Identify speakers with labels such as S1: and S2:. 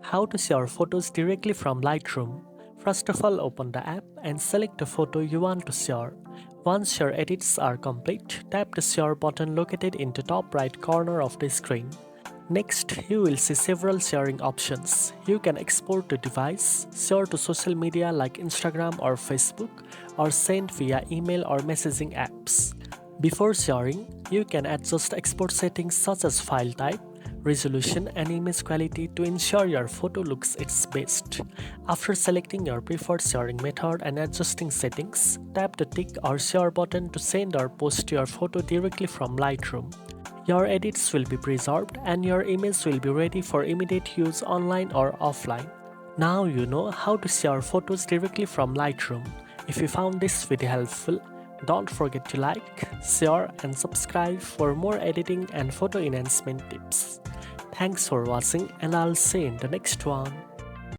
S1: How to share photos directly from Lightroom. First of all, open the app and select the photo you want to share. Once your edits are complete, tap the share button located in the top right corner of the screen. Next, you will see several sharing options. You can export to device, share to social media like Instagram or Facebook, or send via email or messaging apps. Before sharing, you can adjust export settings such as file type, resolution, and image quality to ensure your photo looks its best. After selecting your preferred sharing method and adjusting settings, tap the tick or share button to send or post your photo directly from Lightroom. Your edits will be preserved and your image will be ready for immediate use online or offline. Now you know how to share photos directly from Lightroom. If you found this video helpful, don't forget to like, share and subscribe for more editing and photo enhancement tips. Thanks for watching and I'll see you in the next one.